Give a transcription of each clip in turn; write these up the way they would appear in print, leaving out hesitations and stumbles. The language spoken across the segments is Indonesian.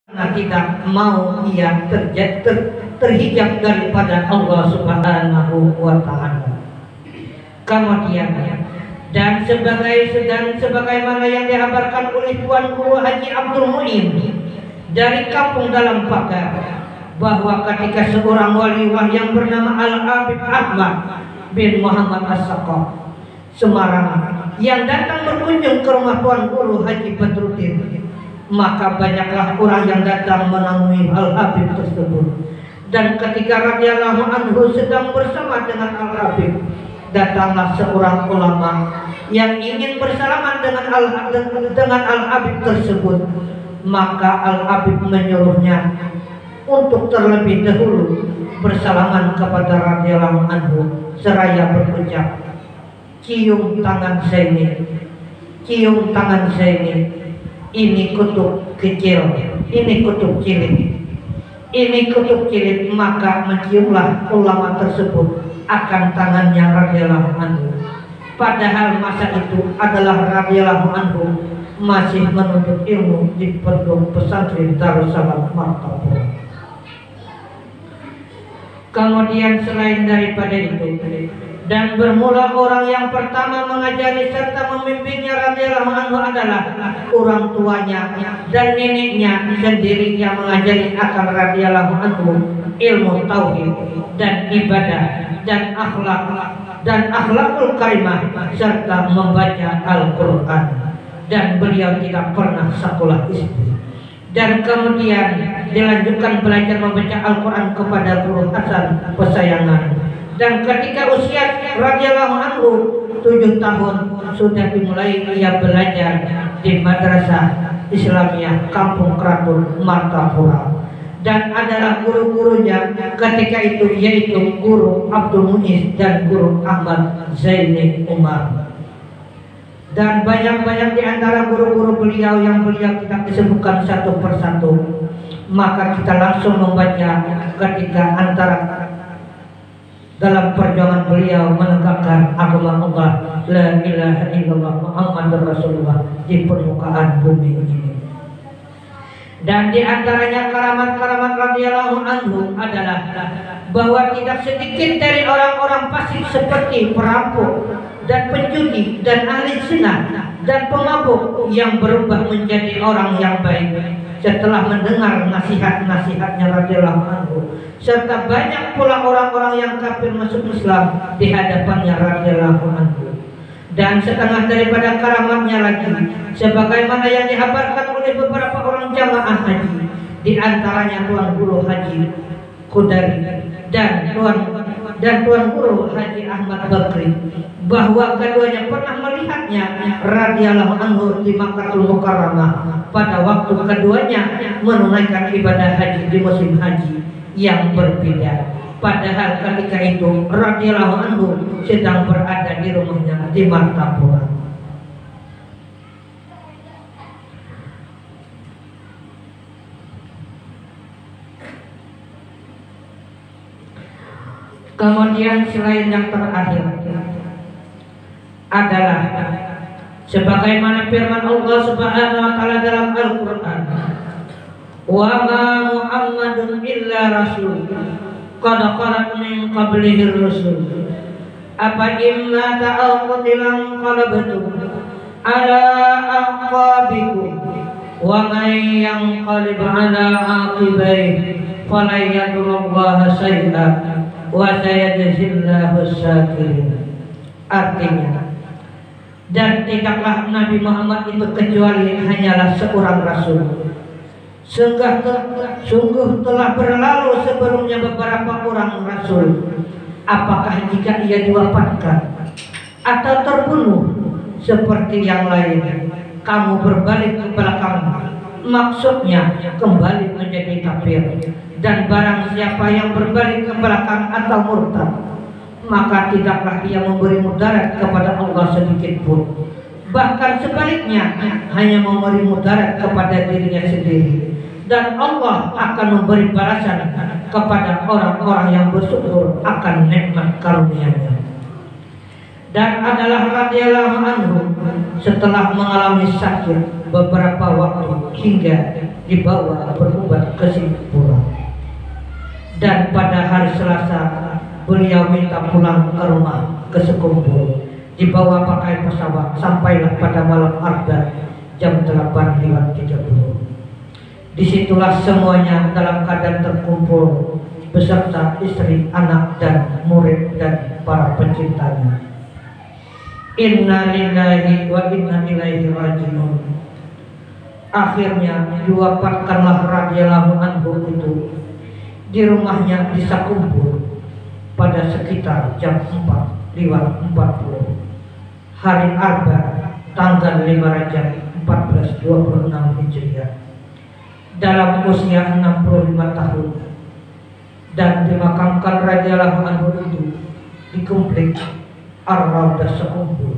tidak mau ia terhijab daripada Allah Subhanahu wa Ta'ala. Kemudian dan sebagaimana yang dihabarkan oleh Tuan Guru Haji Abdul Muin dari kampung Dalam Pagar, bahwa ketika seorang waliullah yang bernama Al-Habib Ahmad bin Muhammad As-Saqaf Semarang yang datang berkunjung ke rumah Tuan Guru Haji Badruddin, maka banyaklah orang yang datang menemui Al-Habib tersebut. Dan ketika radhiyallahu anhu sedang bersama dengan Al-Habib, datanglah seorang ulama yang ingin bersalaman dengan Al-Habib tersebut. Maka Al-Habib menyuruhnya untuk terlebih dahulu bersalaman kepada radhiyallahu anhu seraya berucap, cium tangan saya ini, ini kutub kecil, ini kutub cilik, maka menciumlah ulama tersebut akan tangannya radhiyallahu anhu. Padahal masa itu adalah radhiyallahu anhu masih menuntut ilmu di pondok pesantren Darussalam Martapura. Kemudian selain daripada itu, dan bermula orang yang pertama mengajari serta membimbingnya radhiyallahu anhu adalah orang tuanya dan neneknya sendiri yang mengajari akan radhiyallahu anhu ilmu tauhid dan ibadah dan akhlakul karimah serta membaca Al-Quran, dan beliau tidak pernah sekolah istri. Dan kemudian dilanjutkan belajar membaca Al-Quran kepada Guru Hasan Pesayangan. Dan ketika usia radhiyallahu anhu 7 tahun sudah dimulai ia belajar di Madrasah Islamiyah Kampung Keraton Martapura. Dan adalah guru-gurunya ketika itu yaitu Guru Abdul Muiz dan Guru Ahmad Zaini Umar. Dan banyak-banyak di antara guru-guru beliau yang beliau tidak disebutkan satu persatu. Maka kita langsung membaca ketika antara dalam perjuangan beliau menegakkan agama Allah, la ilaha illallah Muhammadur Rasulullah di permukaan bumi ini. Dan di antaranya karamat-karamat radhiyallahu anhu adalah bahwa tidak sedikit dari orang-orang fasik seperti perampok dan penjudi dan ahli zina dan pemabuk yang berubah menjadi orang yang baik setelah mendengar nasihat-nasihatnya radhiyallahu anhu, serta banyak pula orang-orang yang kafir masuk Islam di hadapannya radhiyallahu anhu. Dan setengah daripada karamatnya lagi sebagaimana yang dihabarkan oleh beberapa orang jamaah haji, di antaranya Tuan Guru Haji Qudari dan Tuan Guru Haji Ahmad Bakri, bahwa keduanya pernah melihatnya radhiyallahu anhu di Makkahul Mukarramah pada waktu keduanya menunaikan ibadah haji di musim haji yang berbeda. Padahal ketika itu radhiyallahu anhu sedang berada di rumahnya di Martapura. Kemudian selain yang terakhir adalah sebagaimana firman Allah Subhanahu wa taala dalam Al-Qur'an, "Wa ma Muhammadun illa rasul qad khalat min qablihi rusul afa imma ta'aqutilan qalabtum ala aqabikum wa may yanqalib ala aqibaihi fala yadurrullaha shay'an wa sayajzillahu syakirin." Artinya, dan tidaklah Nabi Muhammad itu kecuali hanyalah seorang rasul. Sungguh telah berlalu sebelumnya beberapa orang rasul. Apakah jika ia diwafatkan atau terbunuh seperti yang lain, kamu berbalik ke belakang, maksudnya kembali menjadi kafir. Dan barang siapa yang berbalik ke belakang atau murtad, maka tidaklah ia memberi mudarat kepada Allah sedikit pun. Bahkan sebaliknya, hanya memberi mudarat kepada dirinya sendiri. Dan Allah akan memberi balasan kepada orang-orang yang bersyukur akan nikmat karunia-Nya. Dan adalah radhiyallahu anhu setelah mengalami sakit beberapa waktu hingga dibawa berobat ke Singapura. Dan pada hari Selasa beliau minta pulang ke rumah ke Sekumpul, dibawa pakai pesawat. Sampailah pada malam Arba jam 8:30. Disitulah semuanya dalam keadaan terkumpul beserta istri, anak, dan murid dan para pencintanya. Inna lillahi wa inna ilaihi raji'un. Akhirnya diwafatkanlah radhiyallahu anhu itu di rumahnya di Sekumpul pada sekitar jam 4:40 hari Arba tanggal 5 Rajab 1426 Hijriah dalam usia 65 tahun, dan dimakamkan radhiyallahu anhu itu di komplek Ar-Raudah Sekumpul.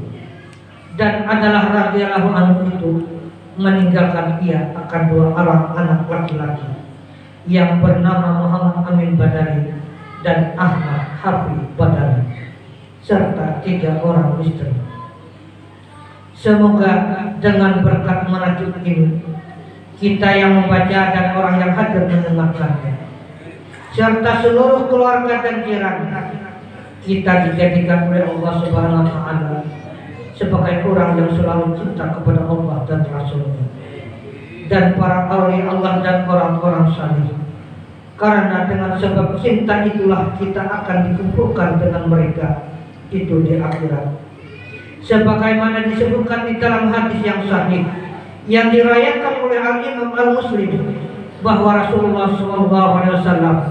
Dan adalah radhiyallahu anhu itu meninggalkan ia akan 2 orang anak laki-laki yang bernama Muhammad Amin Badari dan Ahmad Habib Badari serta 3 orang istri. Semoga dengan berkat manaqib ini kita yang membaca dan orang yang hadir mendengarkannya serta seluruh keluarga dan jiran kita dijadikan oleh Allah Subhanahu wa Ta'ala sebagai orang yang selalu cinta kepada Allah dan Rasulnya dan para awliya Allah dan orang-orang salih. Karena dengan sebab cinta itulah kita akan dikumpulkan dengan mereka itu di akhirat. Sebagaimana disebutkan di dalam hadis yang sahih yang diriwayatkan oleh Al-Imam Al-Muslim bahwa Rasulullah SAW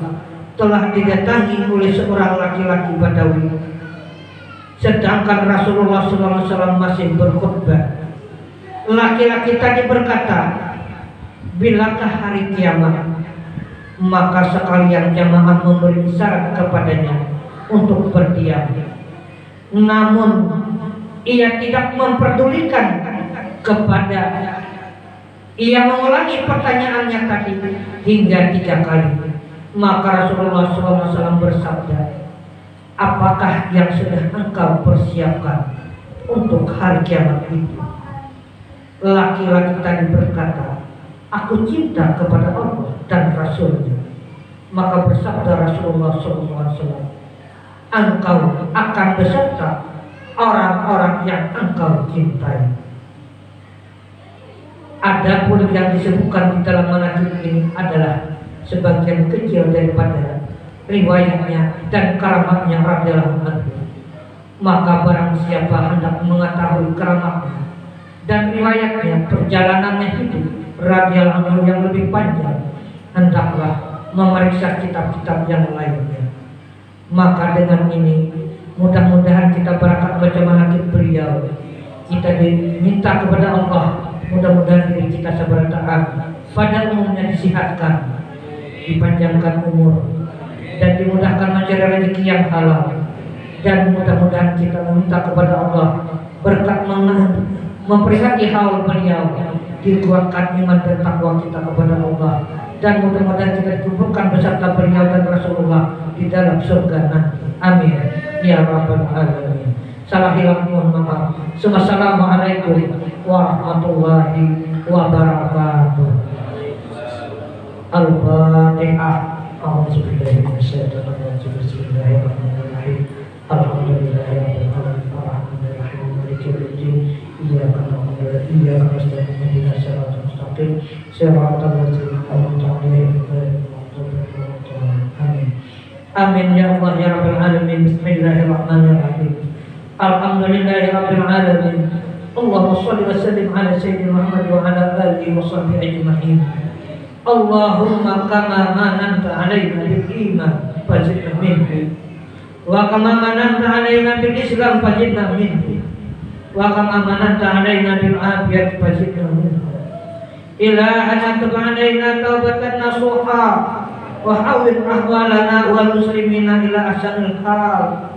telah didatangi oleh seorang laki-laki Badawi, sedangkan Rasulullah SAW masih berkhutbah. Laki-laki tadi berkata, bilakah hari kiamat? Maka sekalian jamaah memberi isyarat kepadanya untuk berdiam. Namun ia tidak memperdulikan kepada, ia mengulangi pertanyaannya tadi hingga 3 kali. Maka Rasulullah SAW bersabda, apakah yang sudah engkau persiapkan untuk hari kiamat itu? Laki-laki tadi berkata, aku cinta kepada Allah dan Rasulnya. Maka bersabda Rasulullah SAW, engkau akan beserta orang-orang yang engkau cintai. Adapun yang disebutkan di dalam manaqib ini adalah sebagian kecil daripada riwayatnya dan karamatnya radhiyallahu anhu. Maka barang siapa hendak mengetahui karamatnya dan riwayatnya, perjalanannya hidup radhiyallahu anhu yang lebih panjang, hendaklah memeriksa kitab-kitab yang lainnya. Maka dengan ini mudah-mudahan kita berangkat baca manaqib beliau, kita diminta kepada Allah, mudah-mudahan diri kita sabar taat, pada umumnya disihatkan, dipanjangkan umur, dan dimudahkan mencari rezeki yang halal. Dan mudah-mudahan kita meminta kepada Allah berkat memperingati haul beliau, dikuatkan iman dan takwa kita kepada Allah, dan mudah-mudahan kita dikumpulkan beserta beliau dan Rasulullah di dalam surga nanti. Amin ya rabbal alamin. Salah hilang mohon maaf. Assalamualaikum warahmatullahi wabarakatuh. Al-Fatihah. A'udzubillahi minasyaitonir rajim. Bismillahirrahmanirrahim. Alhamdulillahirabbil alamin. Arrahmanirrahim. Maliki yaumiddin. Iyyaka na'budu wa iyyaka nasta'in. Ihdinas siratal mustaqim. Siratal ladzina an'amta 'alaihim ghairil maghdubi 'alaihim waladdallin. Amin. Amin ya Allah ya rabbal alamin. Bismillahirrahmanirrahim. Alhamdulillahirabbil alamin. Allahumma shalli wa sallim ala sayyidina Muhammad wa ala alihi wa sahbihi ajma'in. Allahumma kama mananta alaina bil iman fazidna minhu, wa kama mananta alaina bil islam fazidna minhu, wa kama mananta alaina bil afiyat fazidna minhu. Ilahana tub alaina taubatan nasuha wa hawwin ahwalana wal muslimina ila ahsanil hal.